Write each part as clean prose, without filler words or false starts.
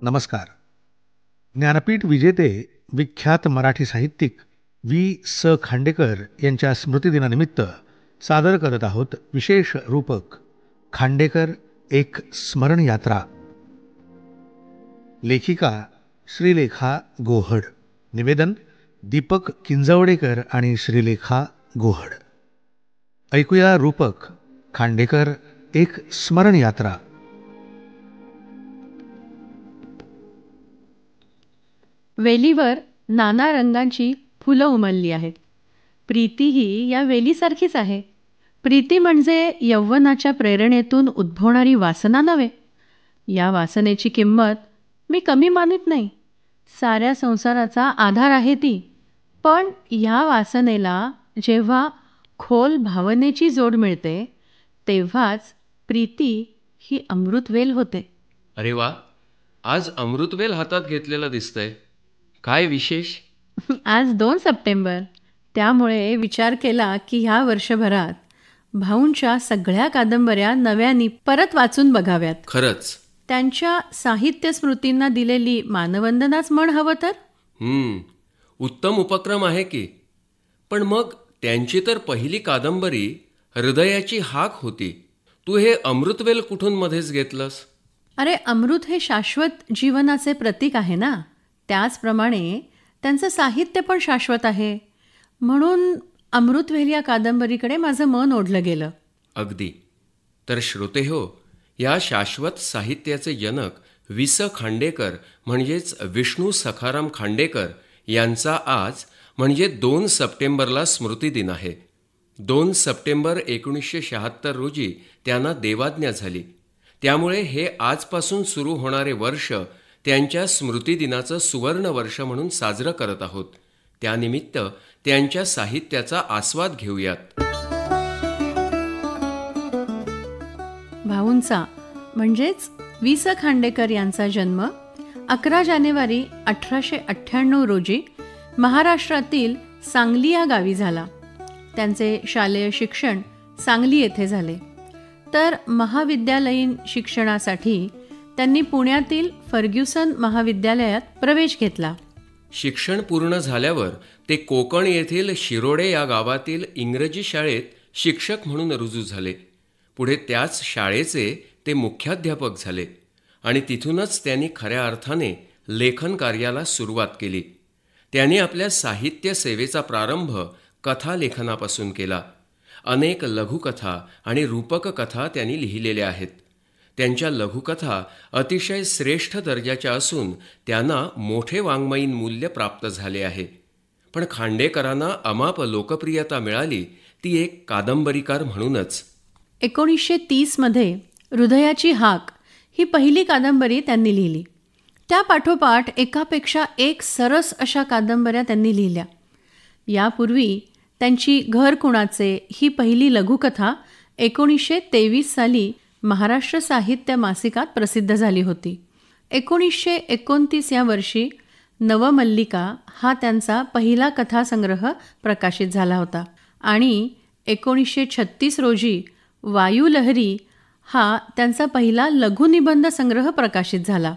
नमस्कार. ज्ञानपीठ विजेते विख्यात मराठी साहित्यिक स खांडेकर यांच्या स्मृतिदिनानिमित्त सादर करत आहोत विशेष रूपक खांडेकर एक स्मरण यात्रा. लेखिका श्रीलेखा गोहड. निवेदन दीपक किंजवडेकर आणि श्रीलेखा गोहड. ऐकूया रूपक खांडेकर एक स्मरण यात्रा. वेलीवर नाना रंगांची फुलं उमलली आहेत. प्रीतीही या वेलीसारखीच आहे. प्रीती म्हणजे यौवनाच्या प्रेरणेतून उद्भवणारी वासना नव्हे. या वासनेची किंमत मी कमी मानत नाही. साऱ्या संसाराचा आधार आहे ती. पण या वासनेला जेव्हा खोल भावनेची जोड मिळते तेव्हाच प्रीती ही अमृतवेल होते. अरे वा, आज अमृतवेल हातात घेतलेलं दिसतंय. काय विशेष? आज 2 सप्टेंबर. त्यामुळे विचार केला की ह्या वर्षभरात भाऊंच्या सगळ्या कादंबऱ्या नव्याने परत वाचून बघाव्यात. खरंच त्यांच्या साहित्य स्मृतींना दिलेली मानवंदनाच म्हण हवं तर. उत्तम उपक्रम आहे की. पण मग त्यांची तर पहिली कादंबरी हृदयाची हाक होती. तू हे अमृतवेल कुठून मध्येच घेतलंस? अरे, अमृत हे शाश्वत जीवनाचे प्रतीक आहे ना. त्याचप्रमाणे त्यांचं साहित्य पण शाश्वत आहे. म्हणून अमृतवेल या कादंबरीकडे माझं मन ओढलं गेलं. अगदी. तर श्रोतेहो, या शाश्वत साहित्याचे जनक स खांडेकर म्हणजेच विष्णू सखाराम खांडेकर यांचा आज म्हणजे 2 सप्टेंबरला स्मृतिदिन आहे. 2 सप्टेंबर 1976 रोजी त्यांना देवाज्ञा झाली. त्यामुळे हे आजपासून सुरू होणारे वर्ष त्यांच्या स्मृतिदिनाचं सुवर्ण वर्ष म्हणून साजरं करत आहोत. त्यानिमित्त त्यांच्या साहित्याचा आस्वाद घेऊयात. भाऊंचा म्हणजेच स खांडेकर यांचा जन्म 11 जानेवारी 1898 रोजी महाराष्ट्रातील सांगली या गावी झाला. त्यांचे शालेय शिक्षण सांगली येथे झाले. तर महाविद्यालयीन शिक्षणासाठी त्यांनी पुण्यातील फर्ग्युसन महाविद्यालयात प्रवेश घेतला. शिक्षण पूर्ण झाल्यावर ते कोकण येथील शिरोडे या गावातील इंग्रजी शाळेत शिक्षक म्हणून रुजू झाले. पुढे त्याच शाळेचे ते मुख्याध्यापक झाले आणि तिथूनच त्यांनी खऱ्या अर्थाने लेखन कार्याला सुरुवात केली. त्यांनी आपल्या साहित्य सेवेचा प्रारंभ कथालेखनापासून केला. अनेक लघुकथा आणि रूपककथा त्यांनी लिहिलेल्या आहेत. त्यांच्या लघुकथा अतिशय श्रेष्ठ दर्जाच्या असून त्यांना मोठे वाङ्मयीन मूल्य प्राप्त झाले आहे. पण खांडेकरांना अमाप लोकप्रियता मिळाली ती एक कादंबरीकार म्हणूनच. 1930 मध्ये हृदयाची हाक ही पहिली कादंबरी त्यांनी लिहिली. त्या पाठोपाठ एकापेक्षा एक सरस अशा कादंबऱ्या त्यांनी लिहिल्या. यापूर्वी त्यांची घर कुणाचे ही पहिली लघुकथा 1923 साली महाराष्ट्र साहित्य मासिकात प्रसिद्ध झाली होती. 1929 या वर्षी नवमल्लिका हा त्यांचा पहिला कथासंग्रह प्रकाशित झाला होता आणि 1936 रोजी वायुलहरी हा त्यांचा पहिला लघुनिबंध संग्रह प्रकाशित झाला.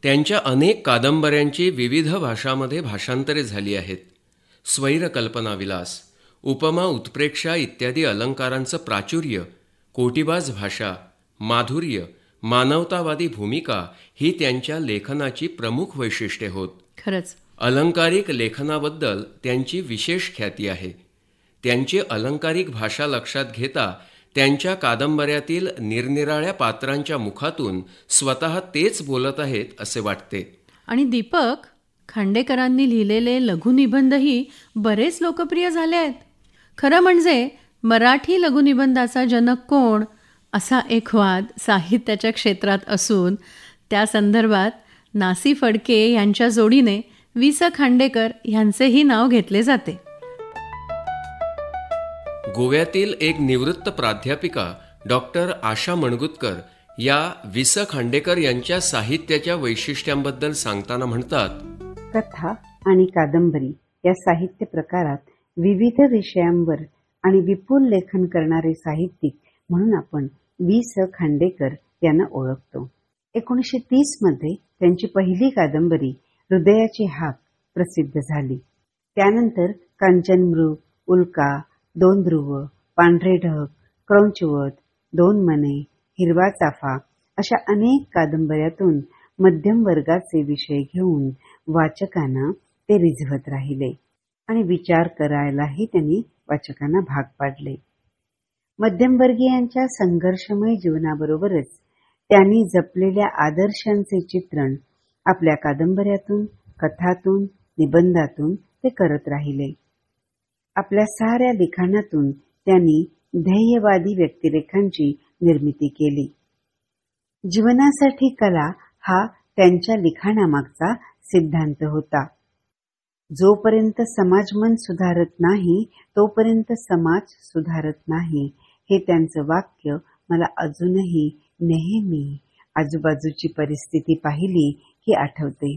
त्यांच्या अनेक कादंबऱ्यांची विविध भाषांमध्ये भाषांतरे झाली आहेत. स्वैर कल्पनाविलास, उपमा उत्प्रेक्षा इत्यादी अलंकारांचं प्राचुर्य, कोटिबाज भाषा, माधुर्य, मानवतावादी भूमिका ही त्यांच्या लेखनाची प्रमुख वैशिष्ट्ये होत. खरंच अलंकारिक लेखनाबद्दल त्यांची विशेष ख्याती आहे. त्यांची अलंकारिक भाषा लक्षात घेता त्यांच्या कादंबऱ्यातील निरनिराळ्या पात्रांच्या मुखातून स्वतः तेच बोलत आहेत असे वाटते. आणि दीपक, खांडेकरांनी लिहिलेले लघुनिबंधही बरेच लोकप्रिय झाले आहेत. खरं म्हणजे मराठी लघुनिबंधाचा जनक कोण असा एक वाद साहित्याच्या क्षेत्रात असून त्या संदर्भात नासी फडके यांच्या जोडीने स खांडेकर यांचेही नाव घेतले जाते. गोव्यातील एक निवृत्त प्राध्यापिका डॉक्टर आशा मणगुतकर या स खांडेकर यांच्या साहित्याच्या वैशिष्ट्यांबद्दल सांगताना म्हणतात, कथा आणि कादंबरी या साहित्य प्रकारात विविध विषयांवर आणि विपुल लेखन करणारे साहित्यिक म्हणून आपण स खांडेकर यांना ओळखतो. 1930 मध्ये त्यांची पहिली कादंबरी हृदयाची हाक प्रसिद्ध झाली. त्यानंतर कांचनमृग, उल्का, दोन ध्रुव, पांढरे ढग, क्रौंचवत, दोन मने, हिरवा चाफा अशा अनेक कादंबऱ्यातून मध्यम वर्गाचे विषय घेऊन वाचकांना ते रिझवत राहिले आणि विचार करायलाही त्यांनी वाचकांना भाग पाडले. मध्यमवर्गीयांच्या संघर्षमय जीवनाबरोबरच त्यांनी जपलेल्या आदर्शांचे चित्रण आपल्या कादंबऱ्यातून, कथातून, निबंधातून ते करत राहिले. आपल्या साऱ्या लिखाणातून त्यांनी ध्येयवादी व्यक्तिरेखांची निर्मिती केली. जीवनासाठी कला हा त्यांच्या लिखाणामागचा सिद्धांत होता. जोपर्यंत समाजमन सुधारत नाही तोपर्यंत समाज सुधारत नाही, हे त्यांचं वाक्य मला अजूनही नेहमी आजूबाजूची परिस्थिती पाहिली की आठवते.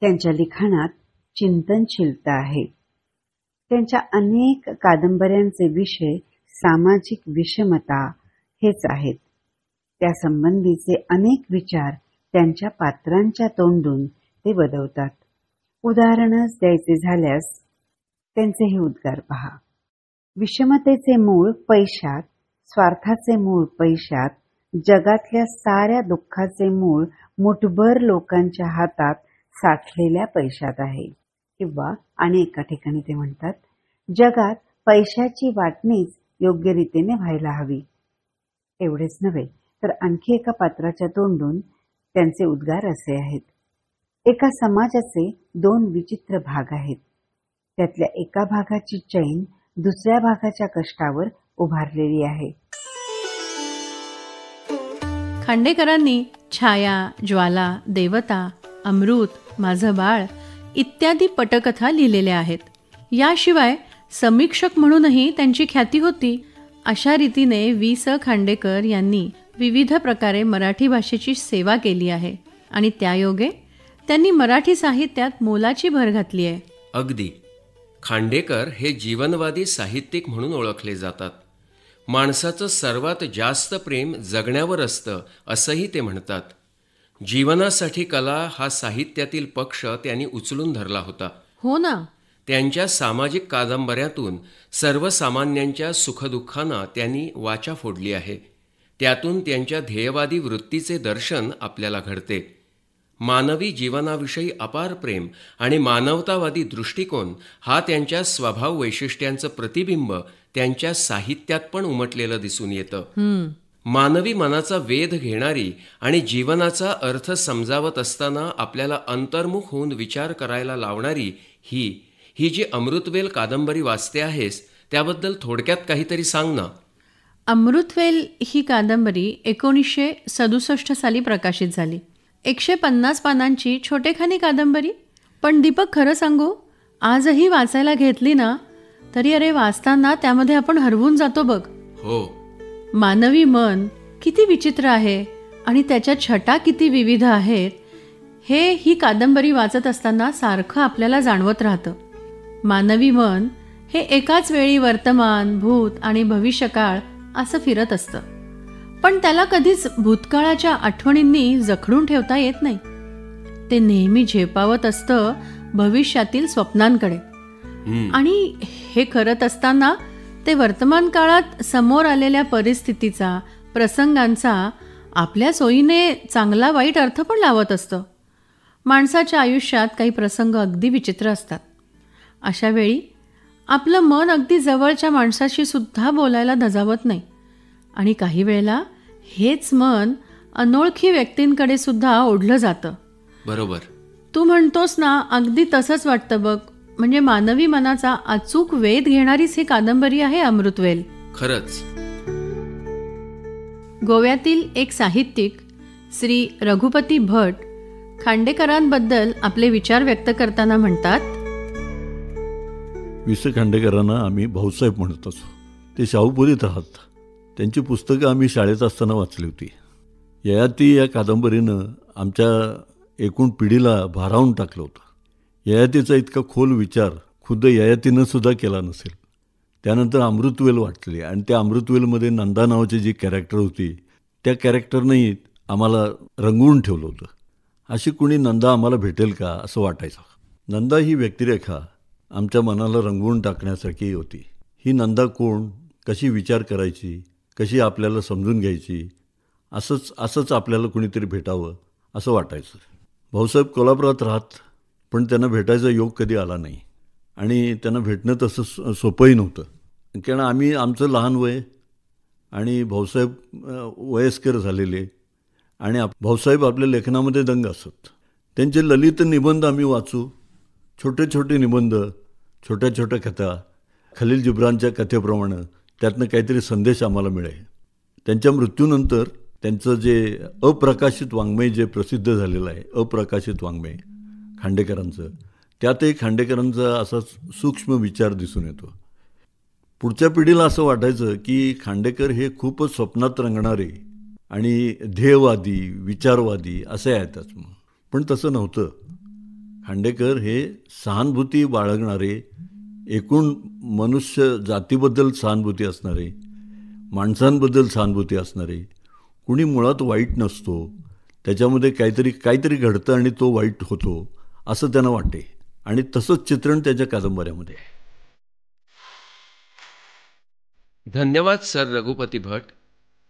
त्यांच्या लिखाणात चिंतनशीलता आहे. त्यांच्या अनेक कादंबऱ्यांचे विषय सामाजिक विषमता हेच आहेत. त्यासंबंधीचे अनेक विचार त्यांच्या पात्रांच्या तोंडून ते वदवतात. उदाहरणच द्यायचे झाल्यास त्यांचे हे उद्गार पहा. विषमतेचे मूळ पैशात, स्वार्थाचे मूळ पैशात, जगातल्या साऱ्या दुःखाचे मूळ मुठभर लोकांच्या हातात साठलेल्या पैशात आहे. किंवा आणि एका ठिकाणी ते म्हणतात, जगात पैशाची वाटणीच योग्य रीतीने व्हायला हवी. एवढेच नव्हे तर आणखी एका पात्राच्या तोंडून त्यांचे उद्गार असे आहेत. एका समाजाचे दोन विचित्र भाग आहेत. त्यातल्या एका भागाची चैन दुसऱ्या भागाच्या कष्टावर उभारलेली आहे. खांडेकरांनी छाया, ज्वाला, देवता, अमृत, माझं बाळ इत्यादी पटकथा लिहिलेल्या आहेत. याशिवाय समीक्षक म्हणूनही त्यांची ख्याती होती. अशा रीतीने वी.स. खांडेकर यांनी विविध प्रकारे मराठी भाषेची सेवा केली आहे आणि त्यायोगे त्यांनी मराठी साहित्यात मोलाची भर घातली आहे. अगदी. खांडेकर हे जीवनवादी साहित्यिक म्हणून ओळखले जातात. माणसाचं सर्वात जास्त प्रेम जगण्यावर असतं असंही ते म्हणतात. जीवनासाठी कला हा साहित्यातील पक्ष त्यांनी उचलून धरला होता. हो ना. त्यांच्या सामाजिक कादंबऱ्यातून सर्वसामान्यांच्या सुखदुःखांना त्यांनी वाचा फोडली आहे. त्यातून त्यांच्या ध्येयवादी वृत्तीचे दर्शन आपल्याला घडते. मानवी जीवनाविषयी अपार प्रेम आणि मानवतावादी दृष्टिकोन हा त्यांच्या स्वभाव वैशिष्ट्यांचं प्रतिबिंब त्यांच्या साहित्यात पण उमटलेलं दिसून येतं. मानवी मनाचा वेध घेणारी आणि जीवनाचा अर्थ समजावत असताना आपल्याला अंतर्मुख होऊन विचार करायला लावणारी ही जी अमृतवेल कादंबरी वाचते आहेस त्याबद्दल थोडक्यात काहीतरी सांग ना. अमृतवेल ही कादंबरी 1967 साली प्रकाशित झाली. 150 पानांची छोटेखानी कादंबरी. पण दीपक, खरं सांगू, आजही वाचायला घेतली ना तरी अरे वाचताना त्यामध्ये आपण हरवून जातो बघ. हो. मानवी मन किती विचित्र आहे आणि त्याच्या छटा किती विविध आहेत हे ही कादंबरी वाचत असताना सारखं आपल्याला जाणवत राहतं. मानवी मन हे एकाच वेळी वर्तमान, भूत आणि भविष्यकाळ असं फिरत असतं. पण त्याला कधीच भूतकाळाच्या आठवणींनी जखडून ठेवता येत नाही. ते नेहमी झेपावत असतं भविष्यातील स्वप्नांकडे. आणि हे करत असताना ते वर्तमान काळात समोर आलेल्या परिस्थितीचा, प्रसंगांचा आपल्या सोयीने चांगला वाईट अर्थ पण लावत असतं. माणसाच्या आयुष्यात काही प्रसंग अगदी विचित्र असतात. अशा वेळी आपलं मन अगदी जवळच्या माणसाशी सुद्धा बोलायला धजावत नाही आणि काही वेळेला हेच मन अनोळखी व्यक्तींकडे सुद्धा ओढलं जातं. बरोबर. तू म्हणतोस ना, अगदी तसंच वाटतं बघ. म्हणजे मानवी मनाचा अचूक वेध घेणारीच ही कादंबरी आहे अमृतवेल. खरंच. गोव्यातील एक साहित्यिक श्री रघुपती भट खांडेकरांबद्दल आपले विचार व्यक्त करताना म्हणतात, वि.स. खांडेकरांना आम्ही भाऊसाहेब म्हणत असो. ते शाहूपुरीत राहत. त्यांची पुस्तकं आम्ही शाळेत असताना वाचली होती. ययाती या कादंबरीनं आमच्या एकूण पिढीला भारावून टाकलं होतं. ययातीचा इतका खोल विचार खुद्द ययातीनं सुद्धा केला नसेल. त्यानंतर अमृतवेल वाचली आणि त्या अमृतवेलमध्ये नंदा नावाची जी कॅरेक्टर होती त्या कॅरेक्टरनंही आम्हाला रंगवून ठेवलं होतं. अशी कुणी नंदा आम्हाला भेटेल का असं वाटायचं. नंदा ही व्यक्तिरेखा आमच्या मनाला रंगवून टाकण्यासारखी होती. ही नंदा कोण, कशी विचार करायची, कशी आपल्याला समजून घ्यायची, असंच आपल्याला कुणीतरी भेटावं असं वाटायचं. भाऊसाहेब कोल्हापुरात राहत, पण त्यांना भेटायचा योग कधी आला नाही आणि त्यांना भेटणं तसं सोपंही नव्हतं. कारण आमचं लहान वय आणि भाऊसाहेब वयस्कर झालेले आणि भाऊसाहेब आपल्या लेखनामध्ये दंग असत. त्यांचे ललित निबंध आम्ही वाचू, छोटे छोटे निबंध, छोट्या छोट्या कथा, खलील जिब्रानच्या कथेप्रमाणे त्यातनं काहीतरी संदेश आम्हाला मिळे. त्यांच्या मृत्यूनंतर त्यांचं जे अप्रकाशित वाङ्मय जे प्रसिद्ध झालेलं आहे, अप्रकाशित वाङ्मय खांडेकरांचं, त्यातही खांडेकरांचा असा सूक्ष्म विचार दिसून येतो. पुढच्या पिढीला असं वाटायचं की खांडेकर हे खूपच स्वप्नात रंगणारे आणि ध्येयवादी, विचारवादी असे आहेतच. पण तसं नव्हतं. खांडेकर हे सहानुभूती बाळगणारे, एकूण मनुष्य जातीबद्दल सहानुभूती असणारे, माणसांबद्दल सहानुभूती असणारे, कुणी मुळात वाईट नसतो, त्याच्यामध्ये काहीतरी घडतं आणि तो वाईट होतो असं त्यांना वाटे. आणि तसंच चित्रण त्याच्या कादंबऱ्यामध्ये. धन्यवाद सर रघुपती भट.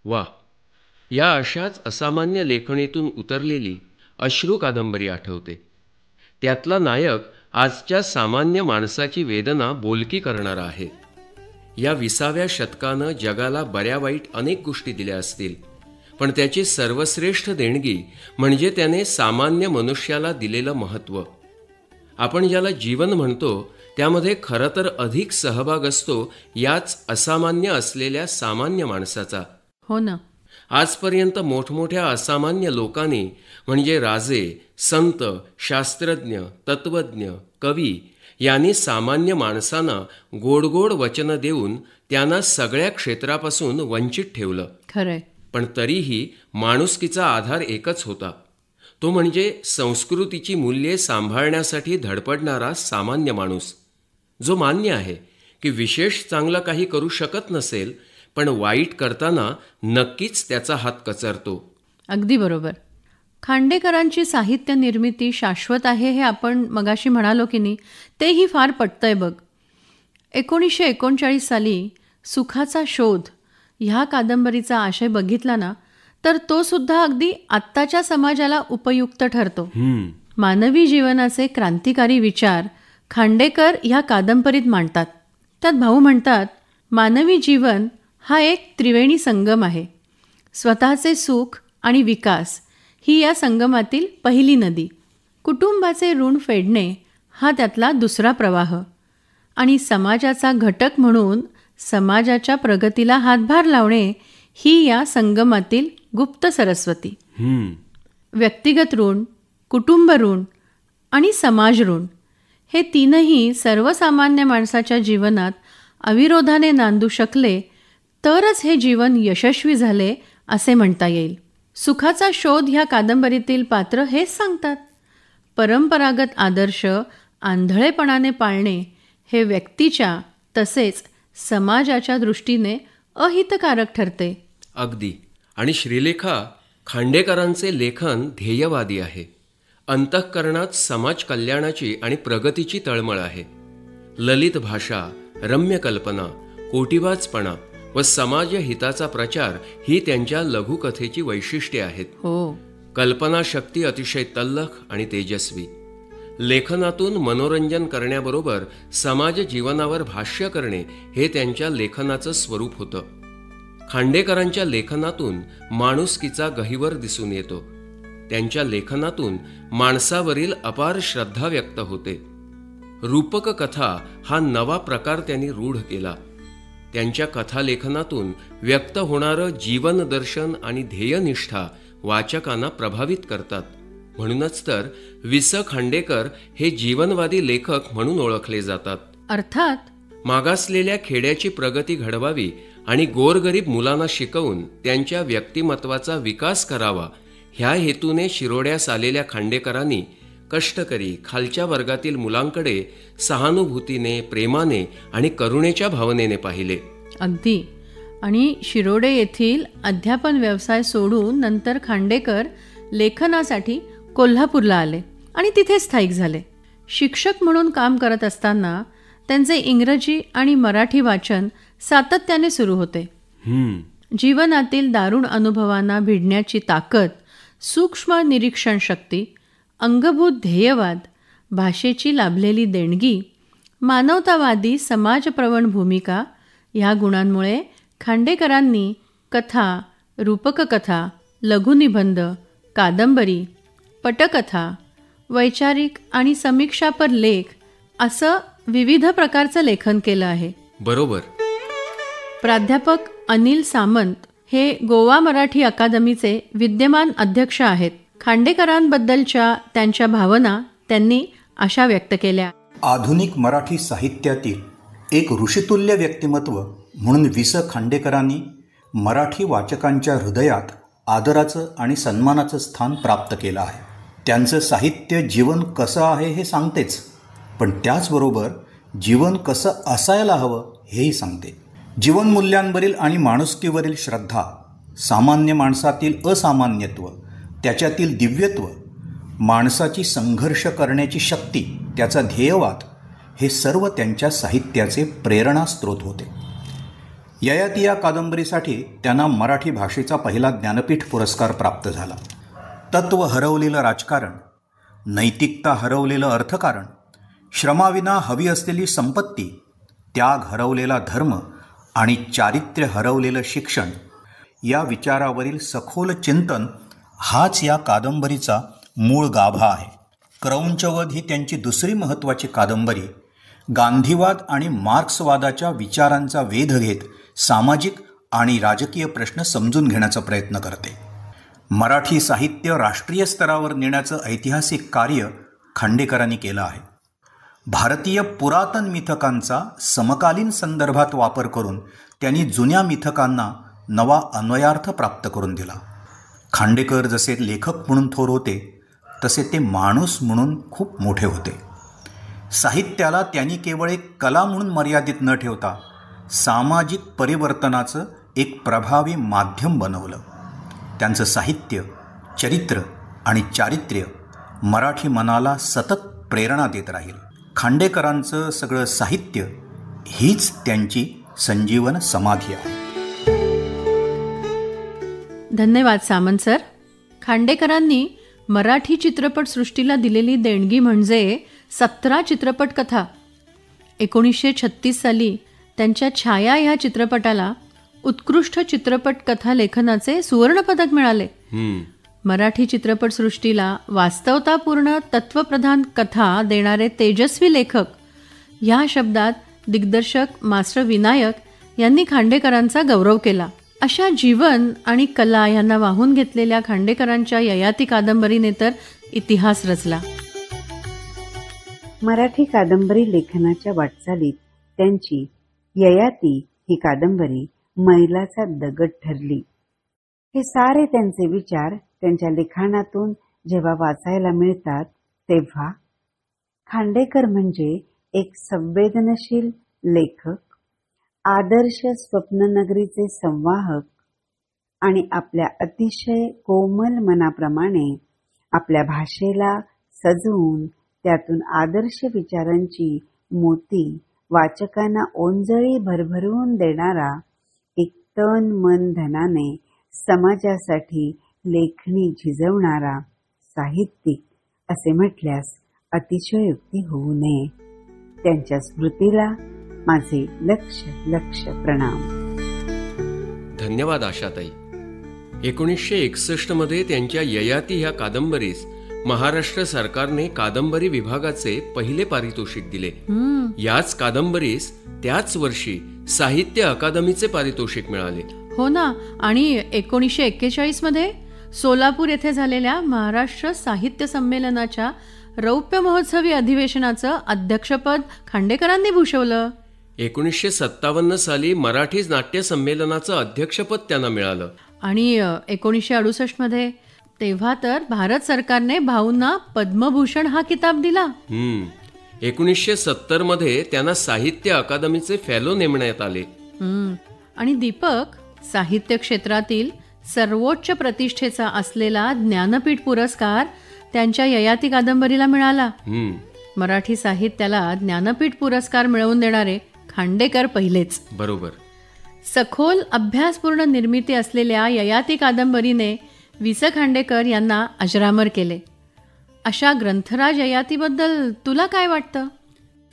वा, या अशाच असामान्य लेखणीतून उतरलेली अश्रू कादंबरी आठवते. त्यातला नायक आजच्या सामान्य माणसाची वेदना बोलकी करणारा आहे. या 20व्या शतकानं जगाला बऱ्या वाईट अनेक गोष्टी दिल्या असतील, पण त्याची सर्वश्रेष्ठ देणगी म्हणजे त्याने सामान्य मनुष्याला दिलेलं महत्त्व. आपण ज्याला जीवन म्हणतो त्यामध्ये खरं तर अधिक सहभाग असतो याच असामान्य असलेल्या सामान्य माणसाचा. हो ना. आजपर्यंत मोठमोठ्या असामान्य लोकांनी म्हणजे राजे, संत, शास्त्रज्ञ, तत्त्वज्ञ, कवी यांनी सामान्य माणसांना गोड गोड वचनं देऊन त्यांना सगळ्या क्षेत्रापासून वंचित ठेवलं. खरंय. पण तरीही माणुसकीचा आधार एकच होता, तो म्हणजे संस्कृतीची मूल्ये सांभाळण्यासाठी धडपडणारा सामान्य माणूस, जो मान्य आहे की विशेष चांगलं काही करू शकत नसेल, पण वाईट करताना नक्कीच त्याचा हात कचरतो. अगदी बरोबर. खांडेकरांची साहित्य निर्मिती शाश्वत आहे हे आपण मगाशी म्हणालो की नाही, तेही फार पटतंय बघ. 1939 साली सुखाचा शोध ह्या कादंबरीचा आशय बघितला ना, तर तो सुद्धा अगदी आत्ताच्या समाजाला उपयुक्त ठरतो. मानवी जीवनाचे क्रांतिकारी विचार खांडेकर ह्या कादंबरीत मांडतात. त्यात भाऊ म्हणतात, मानवी जीवन हा एक त्रिवेणी संगम आहे. स्वतःचे सुख आणि विकास ही या संगमातील पहिली नदी. कुटुंबाचे ऋण फेडणे हा त्यातला दुसरा प्रवाह. आणि समाजाचा घटक म्हणून समाजाच्या प्रगतीला हातभार लावणे ही या संगमातील गुप्त सरस्वती. व्यक्तिगत ऋण, कुटुंब ऋण आणि समाज ऋण हे तीनही सर्वसामान्य माणसाच्या जीवनात अविरोधाने नांदू शकले तरच हे जीवन यशस्वी झाले असे म्हणता येईल. सुखाचा शोध ह्या कादंबरीतील पात्र हेच सांगतात. परंपरागत आदर्श आंधळेपणाने पाळणे हे व्यक्तीच्या तसेच समाजाच्या दृष्टीने अहितकारक ठरते. अगदी. आणि श्रीलेखा खांडेकरांचे लेखन ध्येयवादी आहे. अंतःकरणात समाज कल्याणाची आणि प्रगतीची तळमळ आहे. ललित भाषा, रम्य कल्पना, कोटिवाजपणा व समाज हिताचा प्रचार ही त्यांच्या लघुकथेची वैशिष्ट्ये आहेत. कल्पनाशक्ती अतिशय तल्लख आणि तेजस्वी. लेखनातून मनोरंजन करण्याबरोबर समाज जीवनावर भाष्य करणे हे त्यांच्या लेखनाचं स्वरूप होतं. खांडेकरांच्या लेखनातून माणुसकीचा गहिवर दिसून येतो. त्यांच्या लेखनातून माणसावरील अपार श्रद्धा व्यक्त होते. रूपक कथा हा नवा प्रकार त्यांनी रूढ केला. त्यांच्या कथालेखनातून व्यक्त होणारं जीवनदर्शन आणि ध्येयनिष्ठा वाचकांना प्रभावित करतात. म्हणूनच तर वि. स. खांडेकर हे जीवनवादी लेखक म्हणून ओळखले जातात. अर्थात मागासलेल्या खेड्याची प्रगती घडवावी आणि गोरगरीब मुलांना शिकवून त्यांच्या व्यक्तिमत्वाचा विकास करावा ह्या हेतूने शिरोड्यास आलेल्या खांडेकरांनी कष्टकरी खालच्या वर्गातील मुलांकडे सहानुभूतीने, प्रेमाने आणि करुणेच्या भावनेने पाहिले. अगदी. आणि शिरोडे येथील अध्यापन व्यवसाय सोडून नंतर खांडेकर लेखनासाठी कोल्हापूरला आले आणि तिथे स्थायिक झाले. शिक्षक म्हणून काम करत असताना त्यांचे इंग्रजी आणि मराठी वाचन सातत्याने सुरू होते. जीवनातील दारुण अनुभवांना भिडण्याची ताकद, सूक्ष्म निरीक्षण शक्ती, अंगभूत ध्येयवाद, भाषेची लाभलेली देणगी, मानवतावादी समाजप्रवण भूमिका ह्या गुणांमुळे खांडेकरांनी कथा, रूपककथा, लघुनिबंध, कादंबरी, पटकथा, वैचारिक आणि समीक्षापर लेख असं विविध प्रकारचं लेखन केलं आहे. बरोबर. प्राध्यापक अनिल सामंत हे गोवा मराठी अकादमीचे विद्यमान अध्यक्ष आहेत. खांडेकरांबद्दलच्या त्यांच्या भावना त्यांनी अशा व्यक्त केल्या. आधुनिक मराठी साहित्यातील एक ऋषितुल्य व्यक्तिमत्व म्हणून वि. स. खांडेकरांनी मराठी वाचकांच्या हृदयात आदराचं आणि सन्मानाचं स्थान प्राप्त केलं आहे. त्यांचं साहित्य जीवन कसं आहे हे सांगतेच, पण त्याचबरोबर जीवन कसं असायला हवं हेही सांगते. जीवनमूल्यांवरील आणि माणुसकीवरील श्रद्धा, सामान्य माणसातील असामान्यत्व, त्याच्यातील दिव्यत्व, माणसाची संघर्ष करण्याची शक्ती, त्याचा ध्येयवाद, हे सर्व त्यांच्या साहित्याचे प्रेरणास्त्रोत होते. ययाती या कादंबरीसाठी त्यांना मराठी भाषेचा पहिला ज्ञानपीठ पुरस्कार प्राप्त झाला. तत्व हरवलेलं राजकारण, नैतिकता हरवलेलं अर्थकारण, श्रमाविना हवी असलेली संपत्ती, त्याग हरवलेला धर्म आणि चारित्र्य हरवलेलं शिक्षण या विचारावरील सखोल चिंतन हाच या कादंबरीचा मूळ गाभा आहे. क्रौंचवध ही त्यांची दुसरी महत्त्वाची कादंबरी गांधीवाद आणि मार्क्सवादाच्या विचारांचा वेध घेत सामाजिक आणि राजकीय प्रश्न समजून घेण्याचा प्रयत्न करते. मराठी साहित्य राष्ट्रीय स्तरावर नेण्याचं ऐतिहासिक कार्य खांडेकरांनी केलं आहे. भारतीय पुरातन मिथकांचा समकालीन संदर्भात वापर करून त्यांनी जुन्या मिथकांना नवा अन्वयार्थ प्राप्त करून दिला. खांडेकर जसे लेखक म्हणून थोर होते, तसे ते माणूस म्हणून खूप मोठे होते. साहित्याला त्यांनी केवळ एक कला म्हणून मर्यादित न ठेवता सामाजिक परिवर्तनाचं एक प्रभावी माध्यम बनवलं. त्यांचं साहित्य, चरित्र आणि चारित्र्य मराठी मनाला सतत प्रेरणा देत राहील. खांडेकरांचं सगळं साहित्य हीच त्यांची संजीवन समाधी आहे. धन्यवाद सामंत सर. खांडेकरांनी मराठी चित्रपटसृष्टीला दिलेली देणगी म्हणजे 17 चित्रपट कथा. 1936 साली त्यांच्या छाया ह्या चित्रपटाला उत्कृष्ट चित्रपट कथा लेखनाचे सुवर्णपदक मिळाले. मराठी चित्रपटसृष्टीला वास्तवतापूर्ण तत्वप्रधान कथा देणारे तेजस्वी लेखक ह्या शब्दात दिग्दर्शक मास्टर विनायक यांनी खांडेकरांचा गौरव केला. अशा जीवन आणि कला यांना वाहून घेतलेल्या खांडेकरांच्या ययाती कादंबरीने तर इतिहास रचला. मराठी कादंबरी लेखनाच्या वाटचालीत त्यांची ययाती ही कादंबरी मैलाचा दगड ठरली. हे सारे त्यांचे विचार त्यांच्या लिखाणातून जेव्हा वाचायला मिळतात तेव्हा खांडेकर म्हणजे एक संवेदनशील लेखक, आदर्श स्वप्ननगरीचे संवाहक आणि आपल्या अतिशय कोमल मनाप्रमाणे आपल्या भाषेला सजवून त्यातून आदर्श विचारांची मोती वाचकांना ओंजळी भरभरून देणारा एक तन मन धनाने समाजासाठी लेखणी झिजवणारा साहित्यिक असे म्हटल्यास अतिशयोक्ती होऊ नये. त्यांच्या स्मृतीला माझे लक्ष लक्ष प्रणाम. धन्यवाद आशाताई. 1961 मध्ये त्यांच्या ययाती ह्या कादंबरीस महाराष्ट्र सरकारने कादंबरी विभागाचे पहिले पारितोषिक दिले. याच कादंबरीस त्याच वर्षी साहित्य अकादमीचे पारितोषिक मिळाले. हो ना. आणि 1941 मध्ये सोलापूर येथे झालेल्या महाराष्ट्र साहित्य संमेलनाच्या रौप्य महोत्सवी अधिवेशनाचं अध्यक्षपद खांडेकरांनी भूषवलं. 1957 साली मराठी नाट्य संमेलनाचं अध्यक्षपद त्यांना मिळालं. आणि 1968 मध्ये तेव्हा तर भारत सरकारने भाऊंना पद्मभूषण हा किताब दिला. 1970 मध्ये त्यांना साहित्य अकादमीचे फेलो नेमण्यात आले. आणि दीपक साहित्य क्षेत्रातील सर्वोच्च प्रतिष्ठेचा असलेला ज्ञानपीठ पुरस्कार त्यांच्या ययाती कादंबरीला मिळाला. मराठी साहित्याला ज्ञानपीठ पुरस्कार मिळवून देणारे खांडेकर पहिलेच. बरोबर. सखोल अभ्यासपूर्ण निर्मिती असलेल्या ययाती कादंबरीने वि स खांडेकर यांना अजरामर केले. अशा ग्रंथराज ययातीबद्दल तुला काय वाटतं?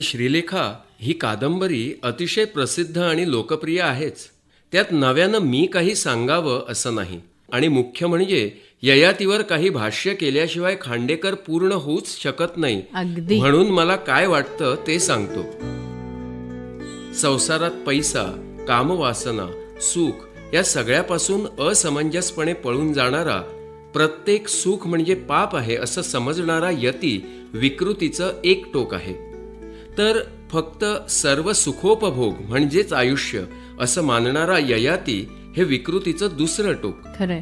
श्रीलेखा ही कादंबरी अतिशय प्रसिद्ध आणि लोकप्रिय आहेच. त्यात नव्यानं मी काही सांगावं असं नाही. आणि मुख्य म्हणजे ययातीवर काही भाष्य केल्याशिवाय खांडेकर पूर्ण होऊच शकत नाही. अगदी. म्हणून मला काय वाटतं ते सांगतो. संसारात पैसा, कामवासना, सुख या सगळ्यापासून असमंजसपणे पळून जाणारा, प्रत्येक सुख म्हणजे पाप आहे असं समजणारा यती विकृतीचं एक टोक आहे. तर फक्त सर्व सुखोपभोग म्हणजेच आयुष्य असं मानणारा ययाती हे विकृतीचं दुसरं टोक. खरंय.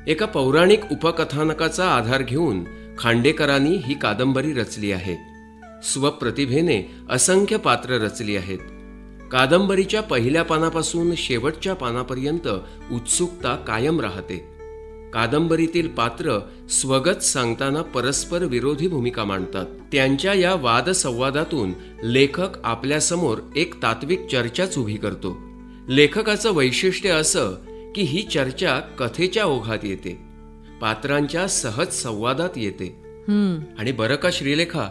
एका पौराणिक उपकथानकाचा आधार घेऊन खांडेकरांनी ही कादंबरी रचली आहे. स्वप्रतिभेने असंख्य पात्र रचली आहेत. कादंबरीच्या पहिल्या पानापासून शेवटच्या पानापर्यंत उत्सुकता कायम राहते. कादंबरीतील पात्र स्वगत सांगताना परस्पर विरोधी भूमिका मांडतात. त्यांच्या या वादसंवादातून लेखक आपल्यासमोर एक तात्विक चर्चाच उभी करतो. लेखकाचं वैशिष्ट्य असं की ही चर्चा कथेच्या ओघात येते, पात्रांच्या सहज संवादात येते. आणि बरं का श्रीलेखा,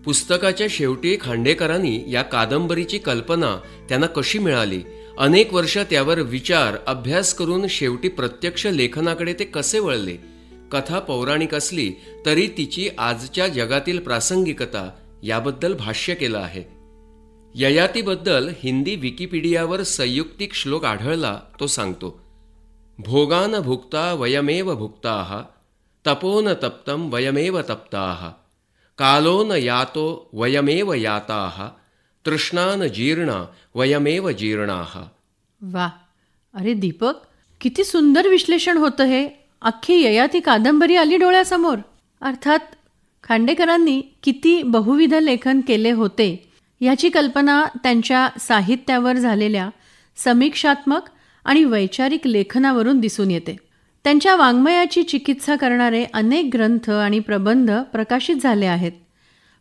पुस्तकाच्या शेवटी खांडेकरांनी या कादंबरीची कल्पना त्यांना कशी मिळाली, अनेक वर्ष त्यावर विचार अभ्यास करून शेवटी प्रत्यक्ष लेखनाकडे ते कसे वळले. कथा पौराणिक असली तरी तिची आजच्या जगातील प्रासंगिकता याबद्दल भाष्य केलं आहे. ययातीबद्दल हिंदी विकिपीडियावर संयुक्तिक श्लोक आढळला तो सांगतो. भोगान भुक्ता वयमेव भुक्ताः, तपोन तप्तं वयमेव तप्ताः, कालोन यातो वयमेव याताः, तृष्णान जीर्णा वयमेव जीर्णाः. वा, अरे दीपक, किती सुंदर विश्लेषण होतं हे. अख्खी ययाती कादंबरी आली डोळ्यासमोर. अर्थात खांडेकरांनी किती बहुविध लेखन केले होते याची कल्पना त्यांच्या साहित्यावर झालेल्या समीक्षात्मक आणि वैचारिक लेखनावरून दिसून येते. त्यांच्या वाङ्मयाची चिकित्सा करणारे अनेक ग्रंथ आणि प्रबंध प्रकाशित झाले आहेत.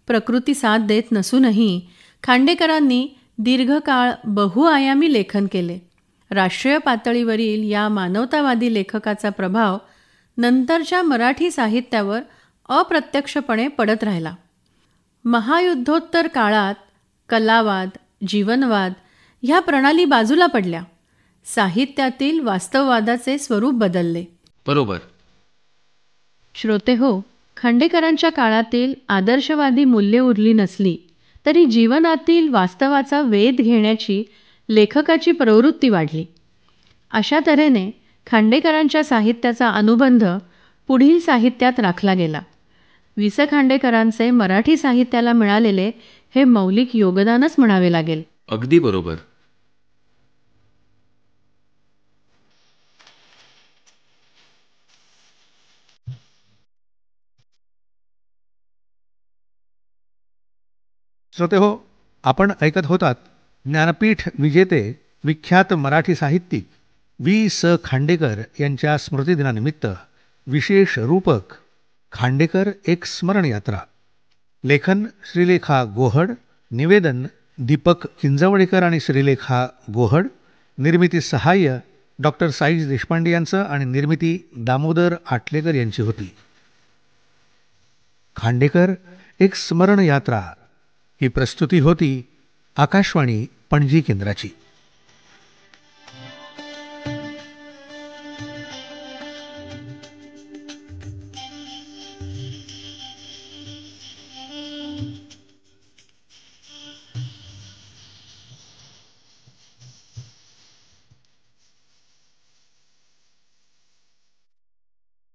प्रकृती साथ देत नसूनही खांडेकरांनी दीर्घकाळ बहुआयामी लेखन केले. राष्ट्रीय पातळीवरील या मानवतावादी लेखकाचा प्रभाव नंतरच्या मराठी साहित्यावर अप्रत्यक्षपणे पडत राहिला. महायुद्धोत्तर काळात कलावाद, जीवनवाद ह्या प्रणाली बाजूला पडल्या. साहित्यातील वास्तववादाचे स्वरूप बदलले. बरोबर. श्रोतेहो, खांडेकरांच्या काळातील आदर्शवादी मूल्ये उरली नसली तरी जीवनातील वास्तवाचा वेध घेण्याची लेखकाची प्रवृत्ती वाढली. अशा तऱ्हेने खांडेकरांच्या साहित्याचा अनुबंध पुढील साहित्यात राखला गेला. वि स खांडेकरांचे मराठी साहित्याला मिळालेले हे मौलिक योगदानच म्हणावे लागेल. अगदी बरोबर. श्रोतेहो, आपण ऐकत होतात ज्ञानपीठ विजेते विख्यात मराठी साहित्यिक वि स खांडेकर यांच्या स्मृतिदिनानिमित्त विशेष रूपक खांडेकर एक स्मरण यात्रा. लेखन श्रीलेखा गोहड, निवेदन दीपक किंजवडेकर आणि श्रीलेखा गोहड, निर्मिती सहाय्य डॉक्टर साईज देशपांडे यांचं आणि निर्मिती दामोदर आटलेकर यांची होती. खांडेकर एक स्मरण यात्रा ही प्रस्तुती होती आकाशवाणी पणजी केंद्राची.